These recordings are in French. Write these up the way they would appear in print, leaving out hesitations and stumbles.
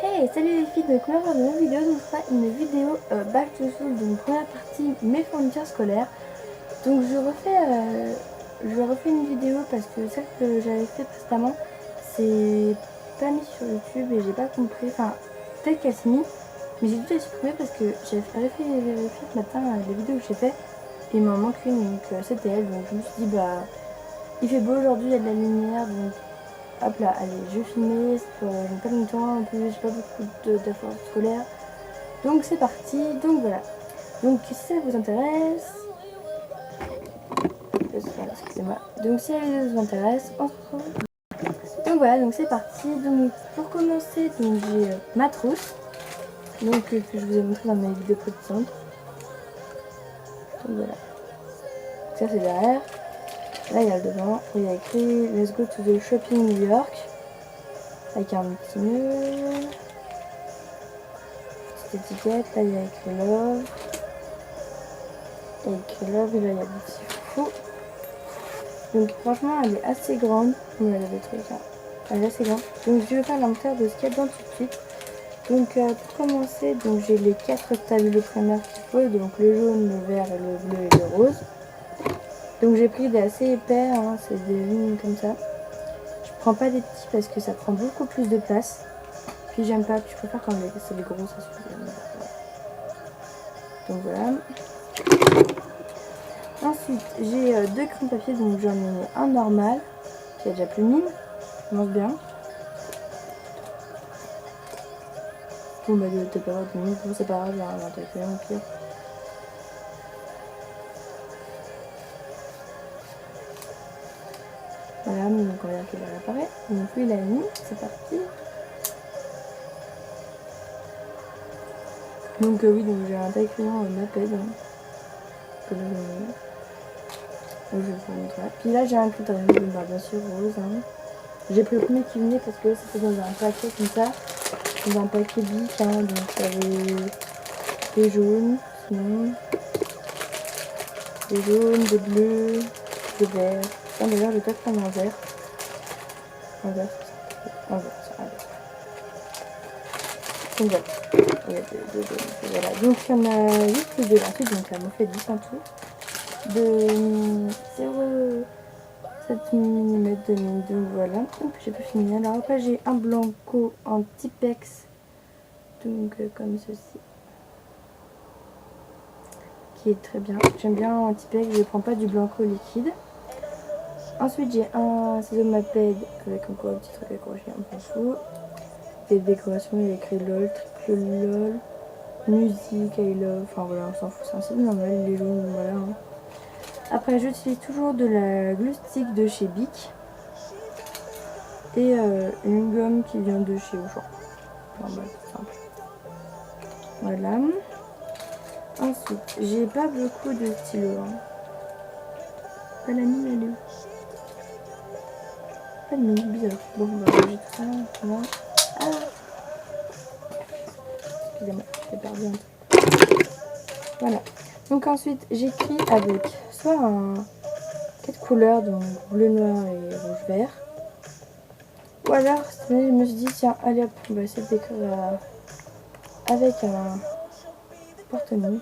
Hey, salut les filles, donc là on va une nouvelle vidéo, donc on fera une vidéo back to school, donc première partie mes fournitures scolaires. Donc je refais une vidéo parce que celle que j'avais fait précédemment, c'est pas mis sur YouTube et j'ai pas compris, enfin peut-être qu'elle s'est mise, mais j'ai dû la supprimer parce que j'avais vérifié ce matin les vidéos que j'ai fait et il m'en manque une, donc c'était elle, donc je me suis dit bah il fait beau aujourd'hui, il y a de la lumière, donc hop là, allez, je vais filmer, j'ai pas longtemps, en plus j'ai pas beaucoup d'efforts scolaires. Donc c'est parti, donc voilà. Donc si ça vous intéresse, excusez-moi. Donc si elle vous intéresse, on se retrouve. Donc voilà, donc c'est parti. Donc pour commencer, donc j'ai ma trousse, donc que je vous ai montré dans mes vidéos précédentes. Donc voilà. Ça c'est derrière. Là il y a le devant, où il y a écrit Let's go to the shopping New York. Avec un petit nœud. Petite étiquette, là il y a écrit Love. Il y a écrit Love et là il y a des petits fous. Donc franchement elle est assez grande. Mais elle a des trucs là. Elle est assez grande. Donc je vais faire l'inventaire de ce qu'il y a dedans tout de suite. Donc pour commencer, donc j'ai les 4 stabilos primaires qu'il faut. Donc le jaune, le vert, le bleu et le rose. Donc j'ai pris des assez épais, hein, c'est des lignes comme ça. Je prends pas des petits parce que ça prend beaucoup plus de place. Puis j'aime pas, puis je préfère quand c'est les gros, ça suffit. Donc voilà. Ensuite j'ai 2 crayons papier, donc j'en ai un normal, qui a déjà plus de mine, ça mange bien. Bon bah t'es pas grave, bon, c'est pas grave, j'ai un crayon au pire. Voilà, donc on regarde qu'il apparaît. Donc lui il a mis, c'est parti. Donc oui, donc j'ai un taille crayon Maped. Que là, je vais vous montrer. Puis là j'ai un critérium, bah, bien sûr rose. Hein. J'ai pris le premier qui venait parce que c'était dans un paquet comme ça. Dans un paquet bic, hein, donc j'avais des jaunes, sinon des jaunes, des bleus, des verts. Bon, d'ailleurs je vais peut-être prendre un vert. Un vert, un vert, un vert. Donc voilà. Voilà. Donc il y en a 8 plus 2 ensuite, donc ça me fait 10 en tout. De 0,7 mm de mine, donc voilà. Hop, j'ai pas fini. Alors après j'ai un blanco en Tipex, donc comme ceci, qui est très bien. J'aime bien en Tipex, je prends pas du blanco liquide. Ensuite j'ai un ciseau Maped avec encore un petit truc accroché, on s'en fout. Des décorations, il y a écrit LOL, triple LOL. Musique, I love, enfin voilà, on s'en fout, c'est un site normal, les jaunes, voilà. Hein. Après, j'utilise toujours de la glue stick de chez Bic et une gomme qui vient de chez Auchan. Enfin, bah, c'est simple. Voilà. Ensuite, j'ai pas beaucoup de stylos. Hein. Pas la mine, elle est où? Pas de mine, bizarre. Bon, bah, j'ai tout ça. Voilà. Ah! Excusez-moi, j'ai perdu un truc. Voilà. Donc ensuite, j'écris avec soit un 4 couleurs, donc bleu, noir et rouge, vert. Ou alors, je me suis dit, tiens, allez hop, on va essayer d'écrire avec un porte-monnaie.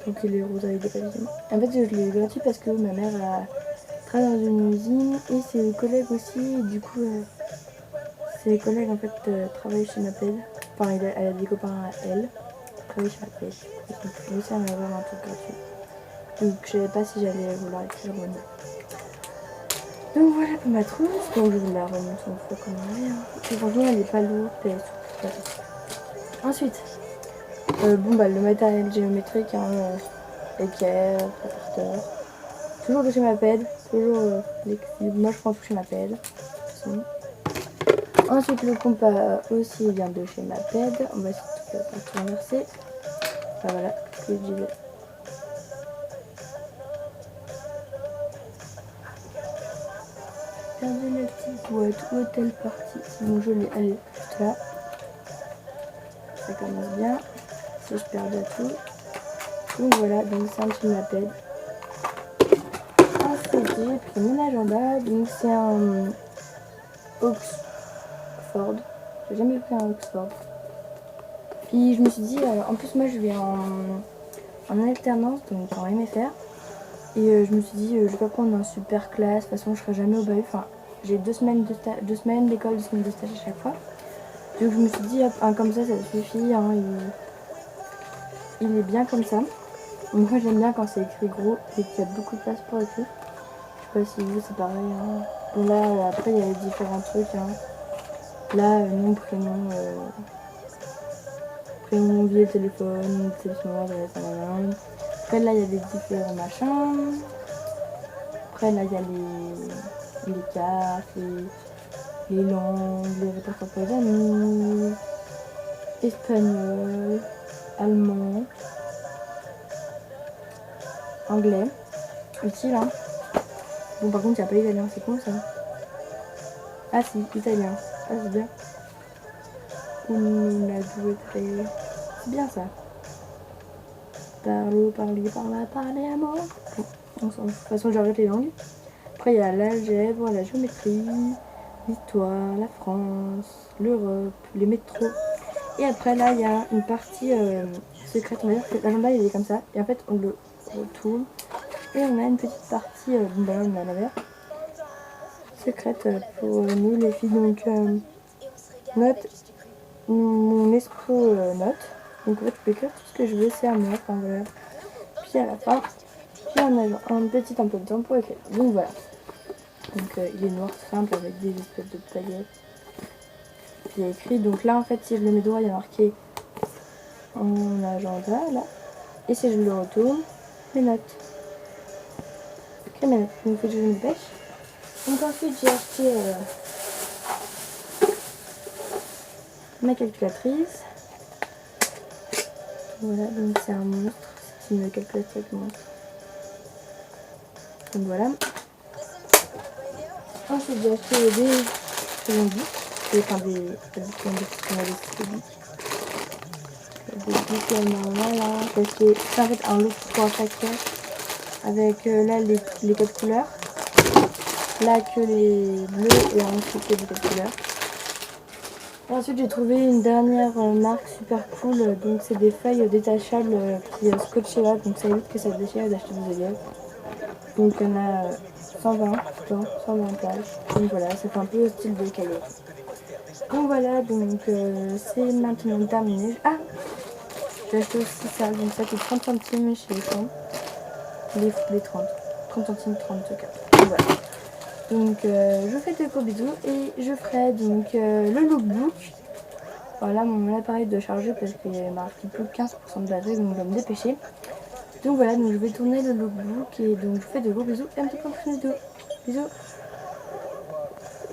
Donc il est rose avec des papillons. En fait, je l'ai gratuit parce que ma mère travaille dans une usine et ses collègues aussi. Et du coup, ses collègues en fait travaillent chez Maped. Enfin, elle a des copains à elle qui travaillent chez Maped. Ils ont réussi à m'avoir un truc gratuit. Donc je savais pas si j'allais vouloir écrire mon nom. Donc voilà pour ma trousse, donc je vous la remonte une fois comme elle est. Hein. Franchement elle est pas lourde, elle est souple. Ensuite, bon bah le matériel géométrique, hein, équerre, réparteur. Toujours de chez Maped, toujours l'équilibre. Moi je prends tout chez Maped. Ensuite le compas aussi vient de chez Maped. On va essayer de tout renverser. Enfin voilà, ce que je disais. Regardez la petite boîte, où est-elle partie? Donc je l'ai, elle est juste là. Ça commence bien. Si je perds de tout. Donc voilà, donc c'est un petit Maped. Ensuite j'ai pris mon agenda. Donc c'est un Oxford. J'ai jamais pris un Oxford. Puis je me suis dit, en plus moi je vais en alternance, donc en MFR. Et je me suis dit, je vais pas prendre un super classe, de toute façon je serai jamais au bahut. Enfin, j'ai 2 semaines d'école, 2 semaines de stage à chaque fois. Donc je me suis dit, hop, comme ça suffit, hein, il est bien comme ça. Donc moi j'aime bien quand c'est écrit gros et qu'il y a beaucoup de place pour écrire. Je sais pas si vous c'est pareil. Hein. Bon là après il y a les différents trucs. Hein. Là nom, prénom, prénom, vie, téléphone, téléphone, après là il y a les différents machins. Après là il y a les cartes, les langues, les répertoires pour les amis, espagnol, allemand, anglais, utile hein. Bon par contre il n'y a pas italien, c'est con ça. Ah si, italien, ah c'est bien. C'est bien ça. Parler à mort. Bon, de toute façon j'arrête les langues. Après il y a l'algèbre, la géométrie, l'histoire, la France, l'Europe, les métros. Et après là il y a une partie secrète, on va dire que l'agenda il est comme ça. Et en fait on le retourne. Et on a une petite partie, on a la verte, secrète pour nous les filles. Donc note, mon escroc note. Donc en fait je peux écrire tout ce que je veux, c'est à moi. Enfin voilà. Puis à la fin, puis on a genre un petit emploi de temps pour écrire. Donc voilà. Donc il est noir simple avec des espèces de paillettes. Puis il y a écrit. Donc là en fait si je le mets droit il y a marqué en agenda là. Et si je le retourne, mes notes. Ok mes notes. Donc il faut que je me dépêche. Donc ensuite j'ai acheté ma calculatrice. Voilà, donc c'est un monstre. C'est une calculatrice monstre. Donc voilà. Ensuite j'ai acheté des crayons bic. Enfin des bics normales là. J'ai acheté en fait un lot pour chaque caisse. Avec là les codes couleurs. Là que les bleus et ensuite les codes couleurs. Et ensuite j'ai trouvé une dernière marque super cool. Donc c'est des feuilles détachables qui scotchées là. Donc ça évite que ça déchire d'acheter des élèves. Donc il y en a 120 dans 120 pages. Donc voilà, ça fait un peu style de cahier. Donc voilà, donc c'est maintenant terminé. Ah, j'ai acheté aussi ça, donc ça coûte 30 centimes chez les femmes. Les 30 centimes, 34. Donc voilà. Donc je vous fais de gros bisous et je ferai donc le lookbook. Voilà, mon appareil doit charger parce qu'il marque plus de 15% de batterie, donc je dois me dépêcher. Donc voilà, donc je vais tourner le lookbook et donc je vous fais de gros bisous et à une prochaine vidéo. Bisous.